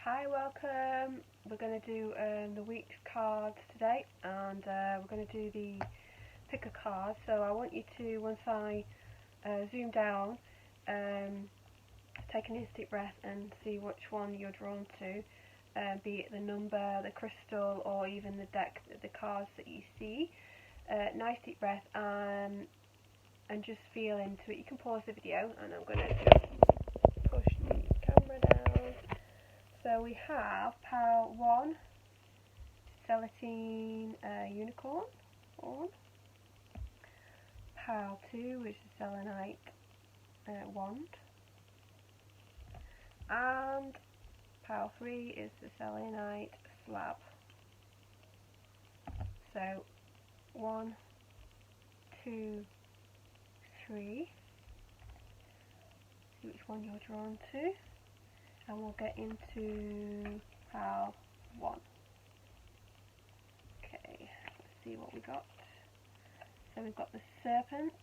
Hi, welcome. We're going to do the week's cards today, and we're going to do the pick a card. So I want you to, once I zoom down, take an instant breath and see which one you're drawn to, be it the number, the crystal, or even the deck, the cards that you see. Nice deep breath and just feel into it. You can pause the video, and I'm going to just push the camera down. So we have Pile 1, Celatine Unicorn, Pile 2, which is Selenite Wand, and Pile 3 is the Selenite Slab. So 1, 2, 3, see which one you're drawn to. And we'll get into Pile 1. Okay, let's see what we got. So we've got the Serpent,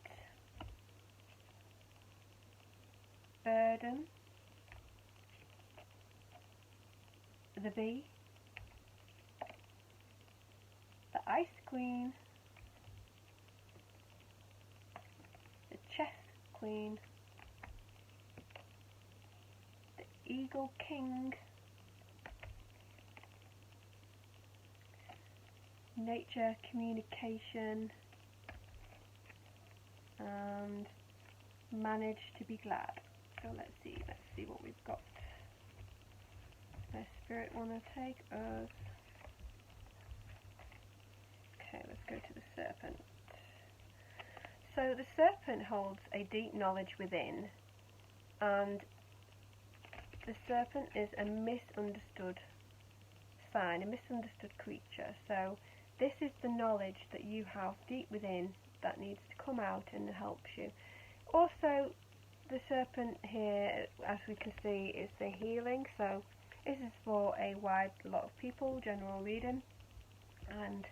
Burden, the Bee, the Ice Queen, the Chess Queen, Eagle King, Nature Communication, and Manage to be Glad. So let's see what we've got. Does Spirit want to take us? Okay, let's go to the Serpent. So the Serpent holds a deep knowledge within, and the Serpent is a misunderstood sign, a misunderstood creature. So this is the knowledge that you have deep within that needs to come out and helps you. Also, the Serpent here, as we can see, is the healing. So this is for a wide lot of people, general reading. And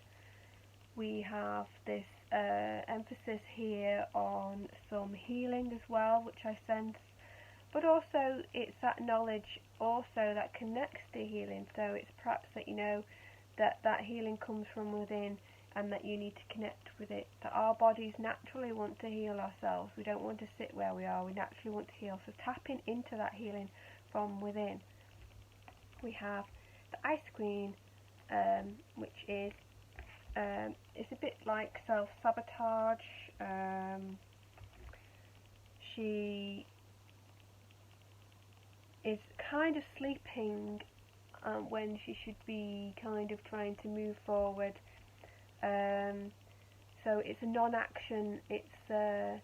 we have this emphasis here on some healing as well, which I sense. But also, it's that knowledge also that connects to healing. So it's perhaps that you know that healing comes from within, and that you need to connect with it. That our bodies naturally want to heal ourselves. We don't want to sit where we are. We naturally want to heal. So tapping into that healing from within. We have the Ice Queen, which is it's a bit like self-sabotage. She is kind of sleeping when she should be kind of trying to move forward. So it's a non-action. It's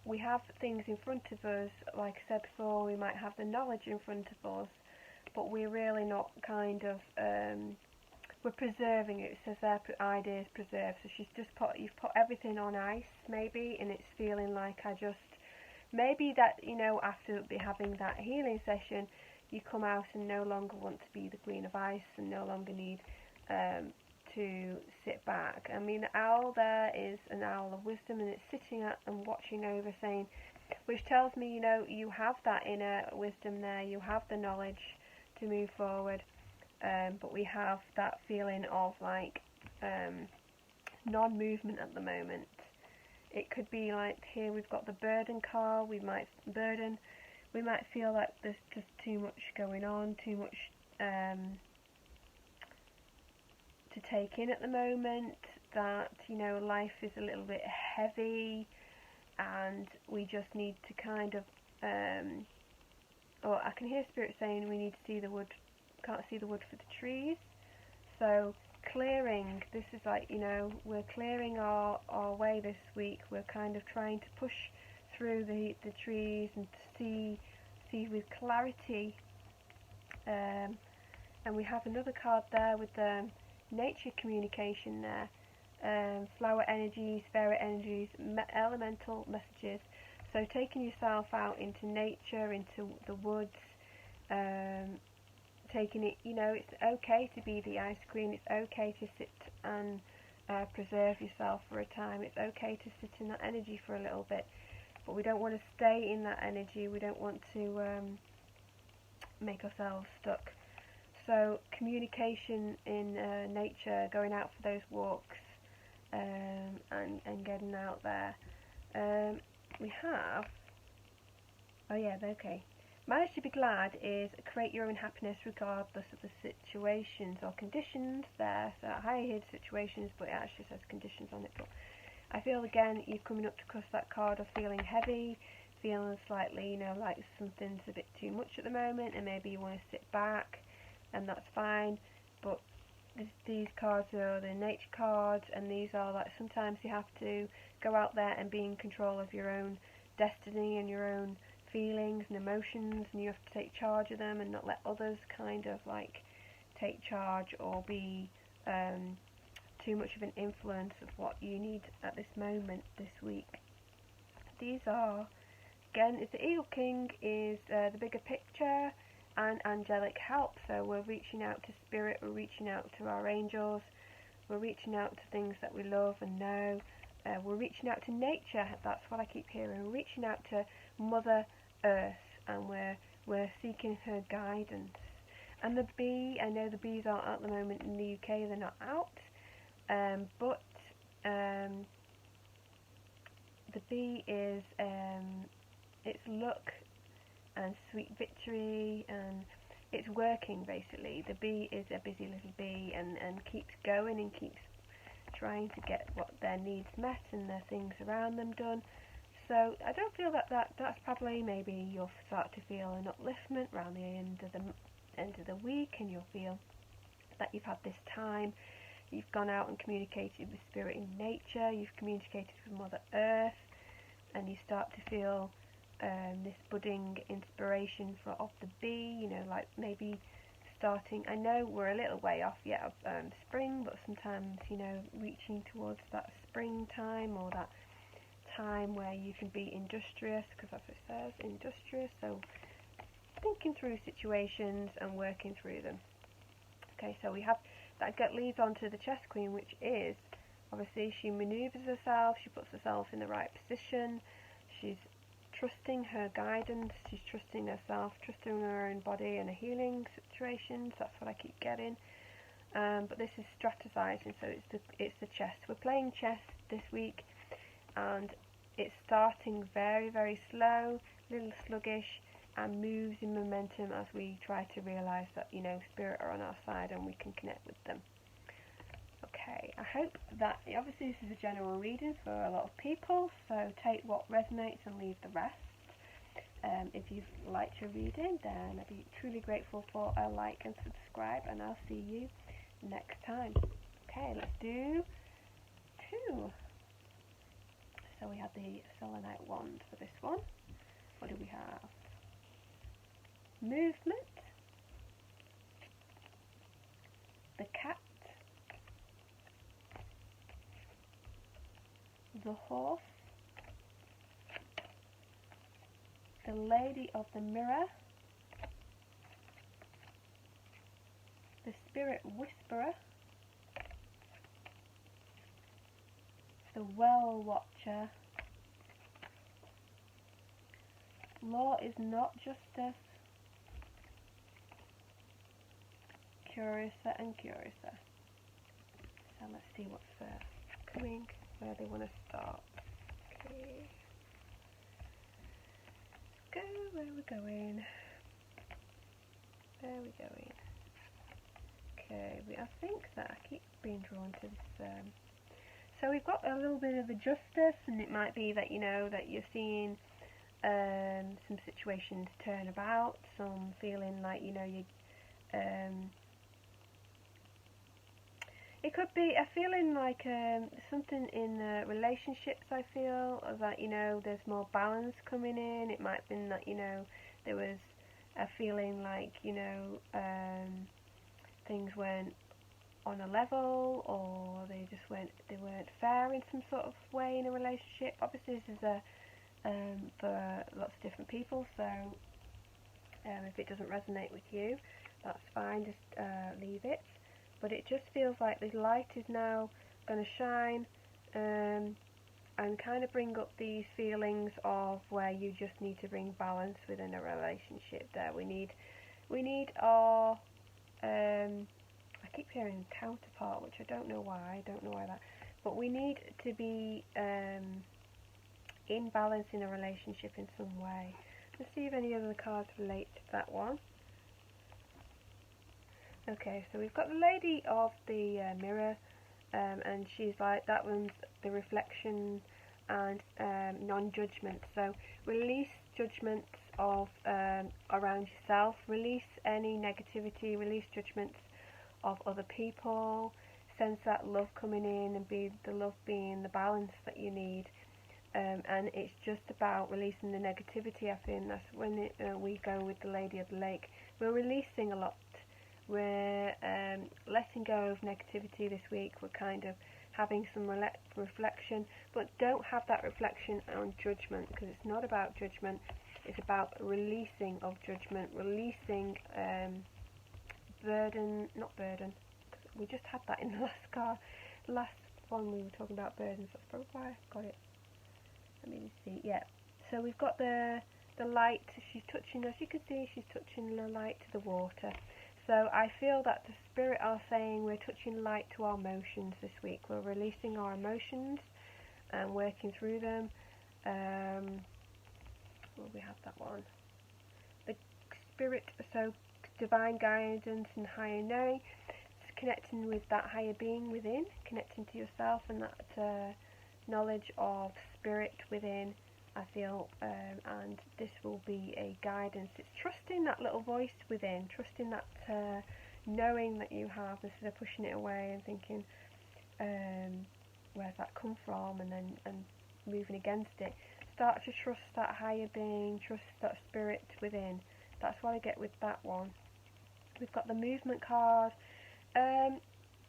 we have things in front of us, like I said before. We might have the knowledge in front of us, but we're really not kind of we're preserving it. It says there, ideas preserved. So you've put everything on ice maybe, and it's feeling like maybe that, you know, after having that healing session, you come out and no longer want to be the Queen of Ice and no longer need to sit back. I mean, the owl there is an owl of wisdom, and it's sitting at and watching over, saying, which tells me, you know, you have that inner wisdom there, you have the knowledge to move forward, but we have that feeling of like non-movement at the moment. It could be like here we've got the burden card. We might feel like there's just too much going on, too much to take in at the moment. That, you know, life is a little bit heavy, and we just need to kind of or I can hear Spirit saying we need to see the wood. Can't see the wood for the trees. So clearing, this is like, you know, we're clearing our way this week. We're kind of trying to push through the trees and to see with clarity. And we have another card there with the nature communication there. Flower energies, fairy energies, elemental messages. So taking yourself out into nature, into the woods, taking it, you know, it's okay to be the Ice Queen. It's okay to sit and preserve yourself for a time. It's okay to sit in that energy for a little bit, but we don't want to stay in that energy. We don't want to make ourselves stuck. So communication in nature, going out for those walks, and getting out there. We have, oh yeah, okay. Manage to be glad is create your own happiness regardless of the situations or conditions there. So I hid situations, but it actually says conditions on it. But I feel again you're coming up to cross that card of feeling heavy, feeling slightly, you know, like something's a bit too much at the moment, and maybe you want to sit back, and that's fine. But these cards are the nature cards, and these are like sometimes you have to go out there and be in control of your own destiny and your own feelings and emotions, and you have to take charge of them and not let others kind of like take charge or be too much of an influence of what you need at this moment this week. These are, again, it's the Eagle King is the bigger picture and angelic help. So we're reaching out to spirit, we're reaching out to our angels, we're reaching out to things that we love and know. We're reaching out to nature, that's what I keep hearing. We're reaching out to Mother Earth, and we're seeking her guidance. And the bee, I know the bees aren't at the moment in the UK, they're not out, but the bee is it's luck and sweet victory, and it's working basically. The bee is a busy little bee and keeps going and keeps trying to get what their needs met and the things around them done. So I don't feel that's probably, maybe you'll start to feel an upliftment around the end of the week, and you'll feel that you've had this time, you've gone out and communicated with spirit in nature, you've communicated with Mother Earth, and you start to feel this budding inspiration of the bee, you know, like maybe starting, I know we're a little way off yet of spring, but sometimes, you know, reaching towards that springtime or that time where you can be industrious, because that's what it says, industrious, so thinking through situations and working through them. Okay, so we have, that leads on to the Chess Queen, which is, obviously, she manoeuvres herself, she puts herself in the right position, she's trusting her guidance, she's trusting herself, trusting her own body and her healing situations, that's what I keep getting. But this is strategizing, so it's the chess. We're playing chess this week, and it's starting very, very slow, a little sluggish, and moves in momentum as we try to realise that, you know, spirit are on our side and we can connect with them. Okay, I hope that, obviously this is a general reading for a lot of people, so take what resonates and leave the rest. If you've liked your reading, then I'd be truly grateful for a like and subscribe, and I'll see you next time. Okay, let's do 2. So we have the selenite wand for this one. What do we have? Movement, the cat, the horse, the lady of the mirror, the spirit whisperer, the well watcher. Law is not justice. Curiouser and Curiouser. So let's see what's coming, where they want to start. Okay. Go, where are we going? Where are we going? Okay, I think that I keep being drawn to this. So we've got a little bit of the justice, and it might be that, you know, that you're seeing some situations turn about, some feeling like, you know, you it could be a feeling like something in relationships. I feel that, you know, there's more balance coming in. It might have been that, you know, there was a feeling like, you know, things weren't on a level, or they weren't fair in some sort of way in a relationship. Obviously this is for lots of different people, so if it doesn't resonate with you, that's fine, just leave it. But it just feels like the light is now going to shine and kind of bring up these feelings of where you just need to bring balance within a relationship there. We need We need our, I keep hearing counterpart, which I don't know why. I don't know why that. But we need to be in balance in a relationship in some way. Let's see if any other cards relate to that one. Okay, so we've got the Lady of the Mirror, and she's like, that one's the reflection and non-judgment. So release judgments of around yourself, release any negativity, release judgments of other people, sense that love coming in and be the love being the balance that you need. And it's just about releasing the negativity. I think that's when we go with the Lady of the Lake. We're releasing a lot. We're letting go of negativity this week. We're kind of having some reflection, but don't have that reflection on judgment, because it's not about judgment. It's about releasing of judgment, releasing burden, not burden. We just had that in the last card. The last one we were talking about burdens. That's probably why I got it. Let me just see. Yeah. So we've got the light. She's touching, as you can see, she's touching the light to the water. So I feel that the Spirit are saying we're touching light to our emotions this week. We're releasing our emotions and working through them. Well, we have that one. The Spirit, so divine guidance and higher knowing. It's connecting with that higher being within, connecting to yourself and that knowledge of Spirit within, I feel, and this will be a guidance. It's trusting that little voice within, trusting that knowing that you have, instead of pushing it away and thinking, where's that come from, and moving against it. Start to trust that higher being, trust that Spirit within. That's what I get with that one. We've got the movement card.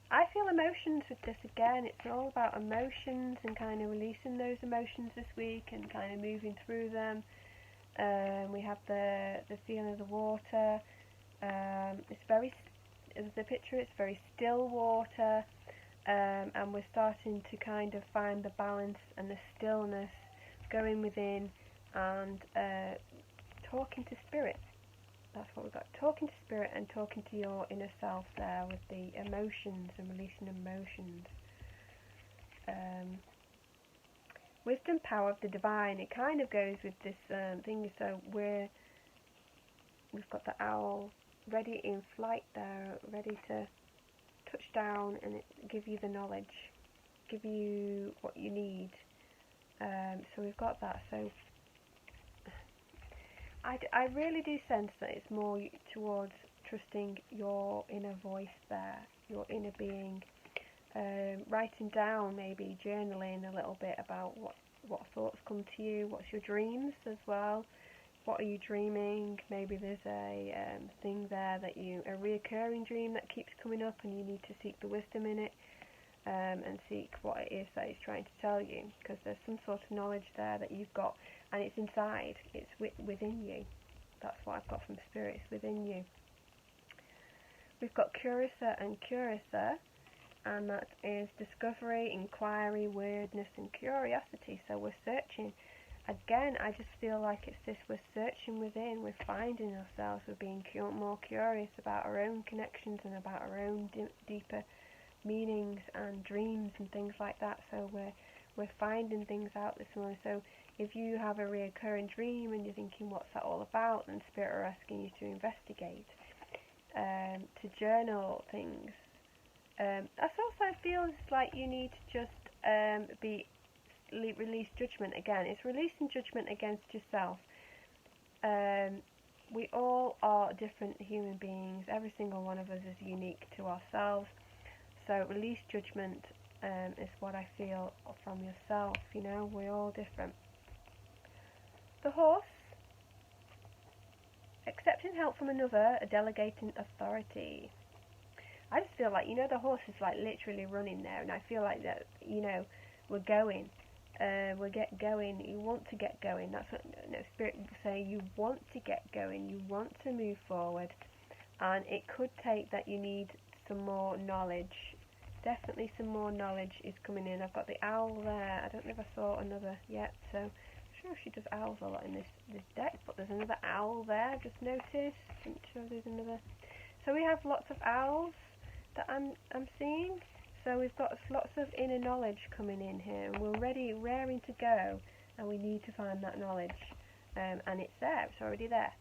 I feel emotions with this again. It's all about emotions and kind of releasing those emotions this week and kind of moving through them. We have the feeling of the water. It's very, as the picture, it's very still water, and we're starting to kind of find the balance and the stillness, going within and talking to Spirit. That's what we've got. Talking to Spirit and talking to your inner self there with the emotions and releasing emotions. Wisdom, power of the divine. It kind of goes with this thing. So we've got the owl ready in flight there, ready to touch down and give you the knowledge, give you what you need. So we've got that. So I really do sense that it's more towards trusting your inner voice there, your inner being, writing down, maybe journaling a little bit about what thoughts come to you, what's your dreams as well, what are you dreaming. Maybe there's a thing there that a reoccurring dream that keeps coming up and you need to seek the wisdom in it, and seek what it is that it's trying to tell you, because there's some sort of knowledge there that you've got, and it's inside, it's within you. That's what I've got from Spirit, it's within you. We've got Curiouser and Curiouser, and that is discovery, inquiry, weirdness and curiosity. So we're searching. Again, I just feel like it's this, we're searching within, we're finding ourselves, we're being more curious about our own connections and about our own deeper meanings and dreams and things like that. So we're finding things out this morning. So if you have a reoccurring dream and you're thinking, what's that all about, then Spirit are asking you to investigate, to journal things. That's also, I feel it's like you need to just release judgment again. It's releasing judgment against yourself. We all are different human beings. Every single one of us is unique to ourselves. So release judgment is what I feel from yourself. You know, we're all different. The horse. Accepting help from another, delegating authority. I just feel like, the horse is like literally running there, and I feel like that, we're going. We'll get going. You want to get going. That's what Spirit will say. You want to get going. You want to move forward, and it could take that you need some more knowledge. Definitely some more knowledge is coming in. I've got the owl there. I don't know if I saw another yet, so I'm sure she does owls a lot in this deck, but there's another owl there, I've just noticed. I'm sure there's another. So we have lots of owls that I'm seeing. So we've got lots of inner knowledge coming in here, and we're raring to go, and we need to find that knowledge. And it's there, it's already there.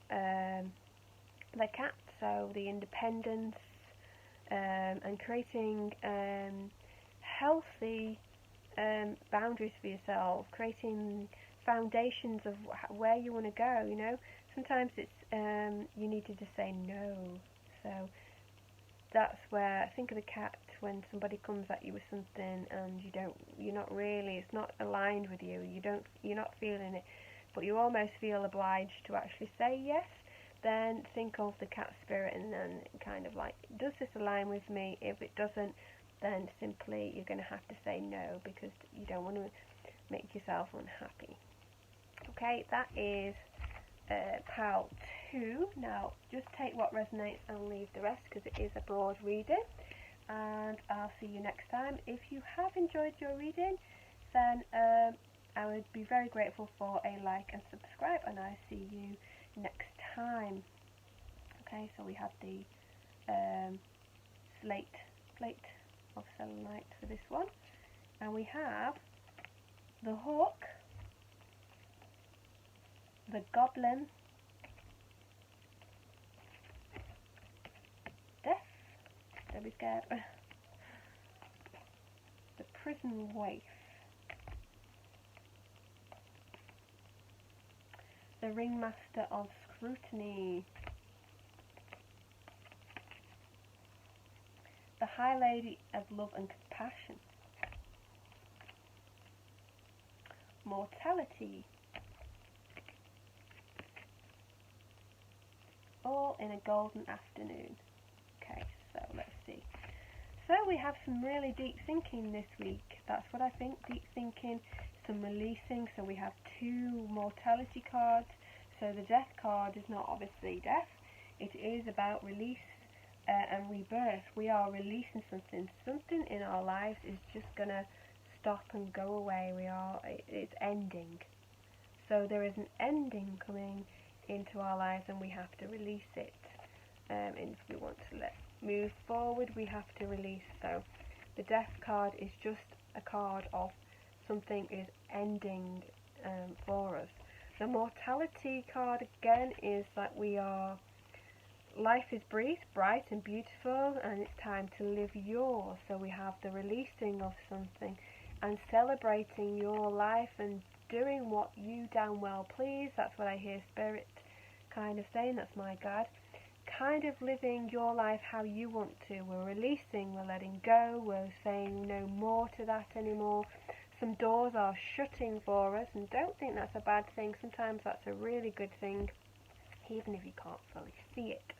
The cat, so the independence, and creating healthy boundaries for yourself, creating foundations of where you want to go. You know, sometimes it's you need to just say no. So that's where I think of the cat when somebody comes at you with something and you're not really, it's not aligned with you. You're not feeling it, but you almost feel obliged to actually say yes. Then think of the cat spirit and then kind of like, does this align with me? If it doesn't, then simply you're going to have to say no, because you don't want to make yourself unhappy. Okay, that is pile 2. Now just take what resonates and leave the rest, because it is a broad reading, and I'll see you next time. If you have enjoyed your reading, then I would be very grateful for a like and subscribe, and I see you next time. Okay, so we have the slate of selenite for this one, and we have the hawk, the goblin, death, don't be scared, the prison waif, the ringmaster of scrutiny, the high lady of love and compassion, mortality, all in a golden afternoon. Okay, so let's see. So we have some really deep thinking this week. That's what I think, deep thinking, some releasing. So we have 2 mortality cards. So the death card is not obviously death. It is about release and rebirth. We are releasing something. Something in our lives is just going to stop and go away. It's ending. So there is an ending coming into our lives, and we have to release it. And if we want to move forward, we have to release. So the death card is just a card of something is ending for us. The mortality card again is that life is bright and beautiful, and it's time to live yours. So we have the releasing of something and celebrating your life and doing what you damn well please. That's what I hear Spirit kind of saying. That's my guide. Kind of living your life how you want to. We're releasing, we're letting go, we're saying no more to that anymore. Some doors are shutting for us, and don't think that's a bad thing. Sometimes that's a really good thing, even if you can't fully see it.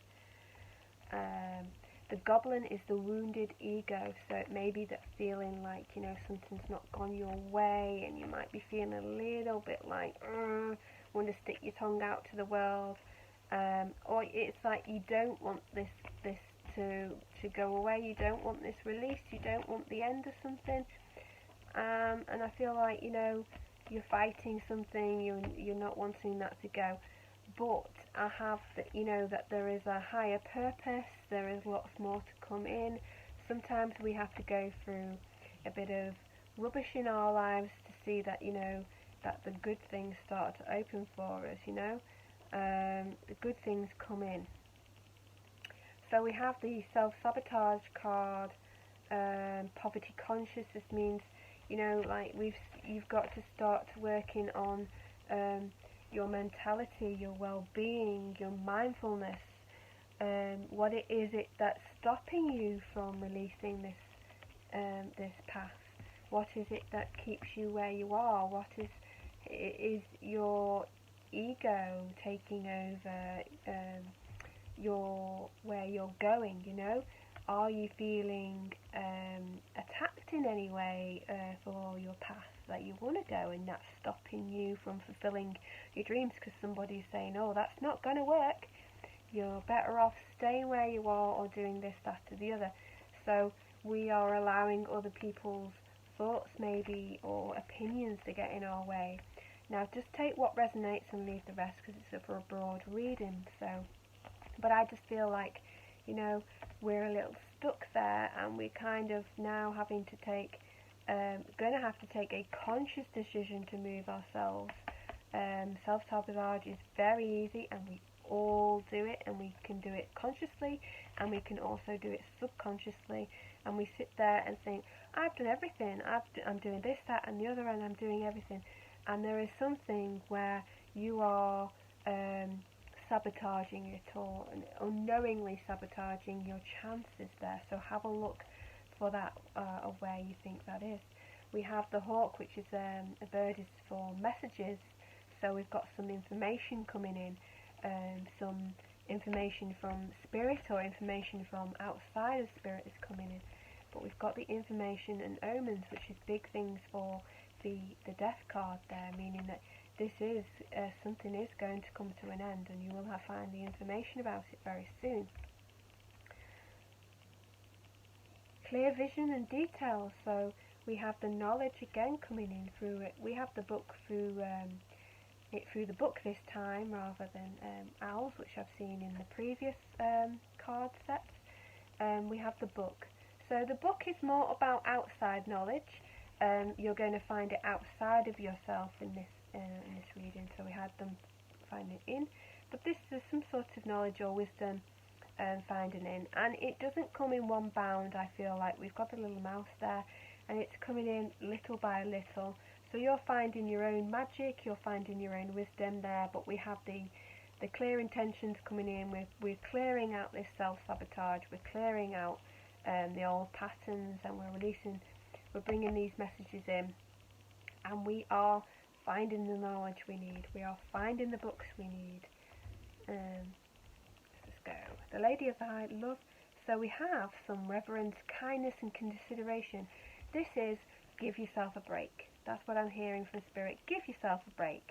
The goblin is the wounded ego, so it may be that feeling like, something's not gone your way, and you might be feeling a little bit like, want to stick your tongue out to the world, or it's like you don't want this to go away, you don't want this release, you don't want the end of something, and I feel like, you're fighting something, you're not wanting that to go. But I have that there is a higher purpose, there is lots more to come in. Sometimes we have to go through a bit of rubbish in our lives to see that, that the good things start to open for us, the good things come in. So we have the self-sabotage card, poverty conscious. This means, like you've got to start working on your mentality, your well-being, your mindfulness. What is it that's stopping you from releasing this path? What is it that keeps you where you are? What is your ego taking over where you're going? Are you feeling attacked in any way for your path that you want to go, and that's stopping you from fulfilling your dreams because somebody's saying, oh, that's not going to work, you're better off staying where you are or doing this, that or the other. So we are allowing other people's thoughts maybe or opinions to get in our way. Now just take what resonates and leave the rest, because it's for a broad reading. So, but I just feel like, you know, we're a little stuck there, and we're kind of now having to take, going to have to take a conscious decision to move ourselves. Self-sabotage is very easy, and we all do it, and we can do it consciously, and we can also do it subconsciously, and we sit there and think, I've done everything, I'm doing this, that and the other, and I'm doing everything. And there is something where you are sabotaging it, or unknowingly sabotaging your chances there. So have a look for that, of where you think that is. We have the hawk, which is a bird is for messages. So we've got some information coming in, some information from spirit, or information from outside of spirit is coming in. But we've got the information and omens, which is big things for the death card there, meaning that this is something is going to come to an end, and you will find the information about it very soon. Clear vision and details. So we have the knowledge again coming in through it. We have the book through the book this time, rather than owls, which I've seen in the previous card sets. We have the book. So the book is more about outside knowledge. You're going to find it outside of yourself in this reading. So we had them find it in, but this is some sort of knowledge or wisdom finding in, and it doesn't come in one bound. I feel like we've got the little mouse there, and it's coming in little by little. So you're finding your own magic, you're finding your own wisdom there, but we have the clear intentions coming in. We're clearing out this self-sabotage, we're clearing out the old patterns, and we're bringing these messages in, and we are finding the knowledge we need, we are finding the books we need. Let's go. The Lady of the High Love. So we have some reverence, kindness and consideration. This is give yourself a break. That's what I'm hearing from Spirit. Give yourself a break.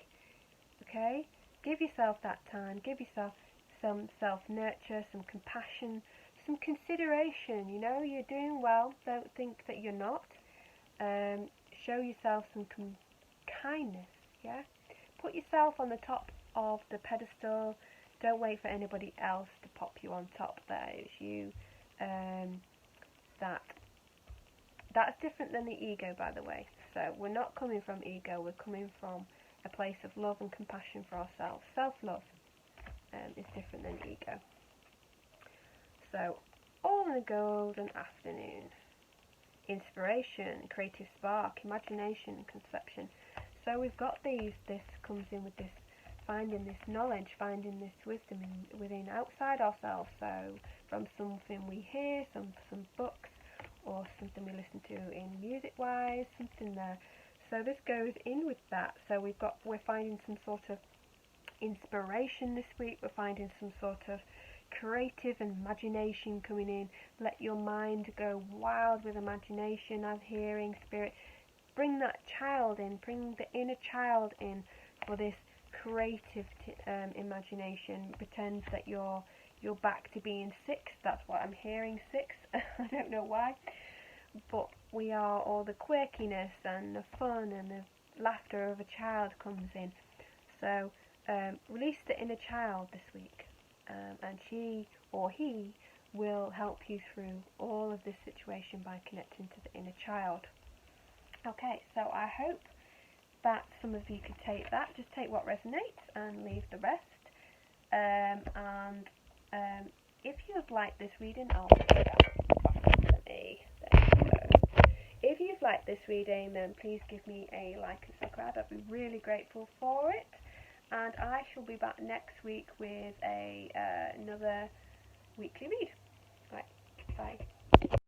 Okay? Give yourself that time. Give yourself some self-nurture, some compassion, some consideration. You know, you're doing well. Don't think that you're not. Show yourself some kindness. Yeah? Put yourself on the top of the pedestal. Don't wait for anybody else to pop you on top. There is you. That's different than the ego, by the way. So we're not coming from ego, we're coming from a place of love and compassion for ourselves. Self-love is different than ego. So, all in a golden afternoon. Inspiration, creative spark, imagination, conception. So we've got these, this comes in with this, finding this knowledge, finding this wisdom within, outside ourselves. So from something we hear, some books, or something we listen to in music-wise, something there. So this goes in with that. So we're finding some sort of inspiration this week. We're finding some sort of creative imagination coming in. Let your mind go wild with imagination. I'm hearing Spirit. Bring that child in. Bring the inner child in for this creative imagination. Pretend that you're back to being 6. That's what I'm hearing, 6. I don't know why, but we are, all the quirkiness and the fun and the laughter of a child comes in. So release the inner child this week, and she or he will help you through all of this situation by connecting to the inner child. Okay, so I hope that some of you could take that. Just take what resonates and leave the rest. If you've liked this reading, if you've liked this reading, then please give me a like and subscribe. I'd be really grateful for it. And I shall be back next week with another weekly read. Right, bye.